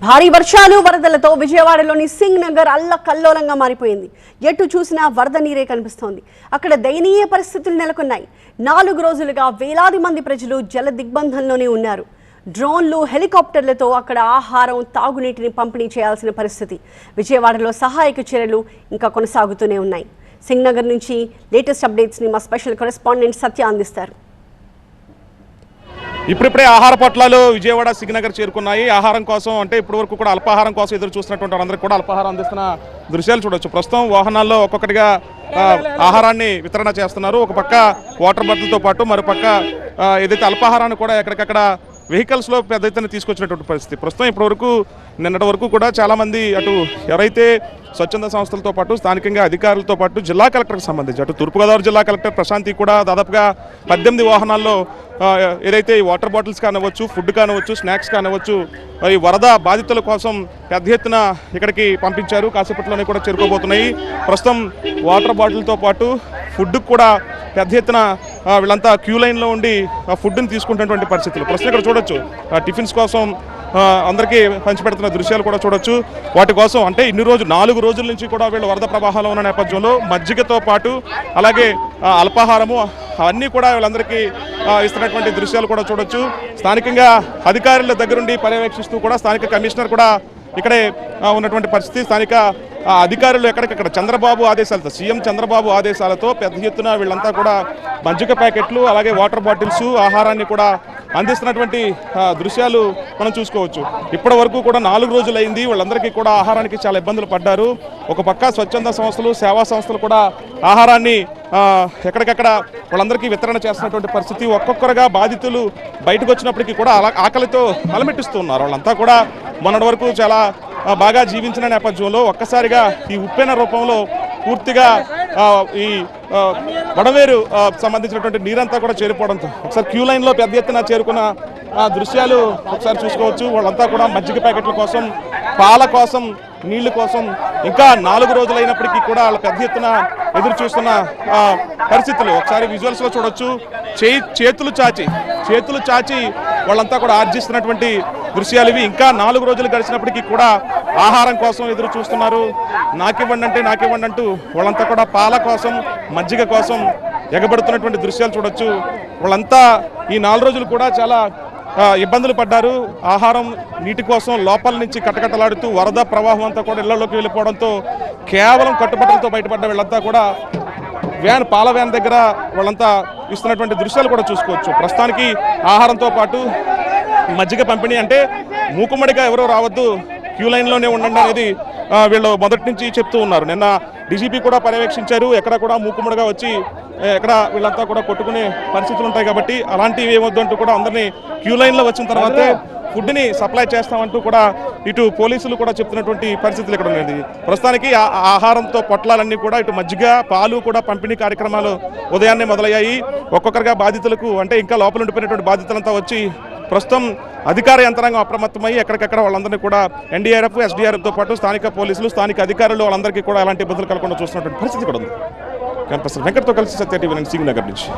భారీ వర్షాలు వరదలతో విజయవాడలోని సింగ్ నగర్ అల్లకల్లోలంగా మారిపోయింది. ఎటు చూసినా వరద నీరే కనిపిస్తోంది. అక్కడ దయనీయ పరిస్థితులు నెలకొన్నాయి. 4 రోజులుగా వేలాది మంది ప్రజలు జల దిగ్బంధంలోనే ఉన్నారు. డ్రోన్లు, హెలికాప్టర్లతో అక్కడ ఆహారం, తాగునీటిని పంపిణీ చేయాల్సిన పరిస్థితి. విజయవాడలో సహాయక చర్యలు ఇంకా కొనసాగుతూనే ఉన్నాయి. సింగ్ నగర్ నుంచి లేటెస్ట్ అప్డేట్స్ని మా స్పెషల్ కరెస్పాండెంట్ సత్య అందిస్తారు. ఇప్పుడిప్పుడే ఆహార పొట్లాలు విజయవాడ సింగనగర్ చేరుకున్నాయి. ఆహారం కోసం అంటే ఇప్పటి వరకు కూడా అల్పాహారం కోసం ఎదురు చూస్తున్నటువంటి అందరికీ కూడా అల్పాహారం అందిస్తున్న దృశ్యాలు చూడొచ్చు. ప్రస్తుతం వాహనాల్లో ఒక్కొక్కటిగా ఆహారాన్ని వితరణ చేస్తున్నారు. ఒక పక్క వాటర్ బాటిల్తో పాటు మరోపక్క ఏదైతే అల్పాహారాన్ని కూడా ఎక్కడికక్కడ వెహికల్స్లో పెద్ద ఎత్తున తీసుకొచ్చినటువంటి పరిస్థితి. ప్రస్తుతం ఇప్పటివరకు నిన్నటి వరకు కూడా చాలామంది అటు ఎవరైతే స్వచ్ఛంద సంస్థలతో పాటు స్థానికంగా అధికారులతో పాటు జిల్లా కలెక్టర్కి సంబంధించి అటు తూర్పుగోదావరి జిల్లా కలెక్టర్ ప్రశాంతి కూడా దాదాపుగా 18 వాహనాల్లో ఏదైతే ఈ వాటర్ బాటిల్స్ కానివ్వచ్చు, ఫుడ్ కానివ్వచ్చు, స్నాక్స్ కానివ్వచ్చు, ఈ వరద బాధితుల కోసం పెద్ద ఎత్తున ఇక్కడికి పంపించారు. కాసేపట్లోనే కూడా చేరుకోబోతున్నాయి. ప్రస్తుతం వాటర్ బాటిల్తో పాటు ఫుడ్కి కూడా పెద్ద ఎత్తున వీళ్ళంతా క్యూ లైన్లో ఉండి ఫుడ్ని తీసుకుంటున్నటువంటి పరిస్థితులు. ప్రస్తుతం ఇక్కడ చూడొచ్చు టిఫిన్స్ కోసం అందరికీ పంచిపెడుతున్న దృశ్యాలు కూడా చూడొచ్చు. వాటి కోసం అంటే 4 రోజుల నుంచి కూడా వీళ్ళు వరద ప్రవాహంలో ఉన్న నేపథ్యంలో మజ్జిగతో పాటు అలాగే అల్పాహారము అన్నీ కూడా వీళ్ళందరికీ ఇస్తున్నటువంటి దృశ్యాలు కూడా చూడొచ్చు. స్థానికంగా అధికారుల దగ్గరుండి పర్యవేక్షిస్తూ కూడా స్థానిక కమిషనర్ కూడా ఇక్కడే ఉన్నటువంటి పరిస్థితి. స్థానిక అధికారులు ఎక్కడికక్కడ చంద్రబాబు ఆదేశాలతో, సీఎం చంద్రబాబు ఆదేశాలతో పెద్ద ఎత్తున వీళ్ళంతా కూడా మజ్జిగ ప్యాకెట్లు అలాగే వాటర్ బాటిల్స్ ఆహారాన్ని కూడా అందిస్తున్నటువంటి దృశ్యాలు మనం చూసుకోవచ్చు. ఇప్పటి వరకు కూడా 4 రోజులు అయింది. వాళ్ళందరికీ కూడా ఆహారానికి చాలా ఇబ్బందులు పడ్డారు. ఒక పక్క స్వచ్ఛంద సంస్థలు, సేవా సంస్థలు కూడా ఆహారాన్ని ఎక్కడికక్కడ వాళ్ళందరికీ వితరణ చేస్తున్నటువంటి పరిస్థితి. ఒక్కొక్కరుగా బాధితులు బయటకు వచ్చినప్పటికీ కూడా ఆకలితో అలమెట్టిస్తూ ఉన్నారు. వాళ్ళంతా కూడా మొన్నటి వరకు చాలా బాగా జీవించిన నేపథ్యంలో ఒక్కసారిగా ఈ ఉప్పెన రూపంలో పూర్తిగా ఈ వడవేరు సంబంధించినటువంటి నీరంతా కూడా చేరిపోవడంతో ఒకసారి క్యూ లైన్లో పెద్ద ఎత్తున చేరుకున్న దృశ్యాలు ఒకసారి చూసుకోవచ్చు. వాళ్ళంతా కూడా మజ్జిగ ప్యాకెట్ల కోసం, పాల కోసం, నీళ్ల కోసం ఇంకా 4 రోజులు అయినప్పటికీ కూడా వాళ్ళ పెద్ద ఎత్తున ఎదురు చూస్తున్న పరిస్థితులు ఒకసారి విజువల్స్లో చూడొచ్చు. చేతులు చాచి వాళ్ళంతా కూడా ఆర్జిస్తున్నటువంటి దృశ్యాలు ఇవి. ఇంకా 4 రోజులు గడిచినప్పటికీ కూడా ఆహారం కోసం ఎదురు చూస్తున్నారు. నాకివ్వండి అంటూ వాళ్ళంతా కూడా పాల కోసం, మజ్జిగ కోసం ఎగబడుతున్నటువంటి దృశ్యాలు చూడొచ్చు. వాళ్ళంతా ఈ 4 రోజులు కూడా చాలా ఇబ్బందులు పడ్డారు. ఆహారం, నీటి కోసం లోపల నుంచి కట్టకట్టలాడుతూ వరద ప్రవాహం అంతా కూడా ఇళ్లలోకి వెళ్ళిపోవడంతో కేవలం కట్టుబట్టలతో బయటపడ్డ వీళ్ళంతా కూడా పాల వ్యాన్ దగ్గర వాళ్ళంతా ఇస్తున్నటువంటి దృశ్యాలు కూడా చూసుకోవచ్చు. ప్రస్తుతానికి ఆహారంతో పాటు మజ్జిగ పంపిణీ అంటే మూకుమ్మడిగా ఎవరో రావద్దు, క్యూ లైన్లోనే ఉండండి అనేది వీళ్ళు మొదటి నుంచి చెప్తూ ఉన్నారు. నిన్న డీజీపీ కూడా పర్యవేక్షించారు. ఎక్కడ కూడా మూకుమ్మడిగా వచ్చి ఎక్కడ వీళ్ళంతా కూడా కొట్టుకునే పరిస్థితులు ఉంటాయి కాబట్టి అలాంటివి ఏమొద్దు అంటూ కూడా అందరినీ క్యూ లైన్లో వచ్చిన తర్వాతే ఫుడ్ని సప్లై చేస్తామంటూ కూడా ఇటు పోలీసులు కూడా చెప్తున్నటువంటి పరిస్థితులు ఇక్కడ ఉన్నది. ప్రస్తుతానికి ఆహారంతో పొట్లాలన్నీ కూడా ఇటు మజ్జిగ, పాలు కూడా పంపిణీ కార్యక్రమాలు ఉదయాన్నే మొదలయ్యాయి. ఒక్కొక్కరిగా బాధితులకు అంటే ఇంకా లోపల ఉండిపోయినటువంటి బాధితులంతా వచ్చి ప్రస్తుతం అధికార యంత్రాంగం అప్రమత్తమై ఎక్కడికక్కడ వాళ్ళందరినీ కూడా ఎన్డీఆర్ఎఫ్, ఎస్డీఆర్ఎఫ్తో పాటు స్థానిక పోలీసులు, స్థానిక అధికారులు వాళ్ళందరికీ కూడా ఎలాంటి ఇబ్బందులు కలగకుండా చూస్తున్నటువంటి పరిస్థితి కూడా ఉంది. వెంకట్తో కలిసి సత్య టీవీ సింగ్ నగర్ నుంచి.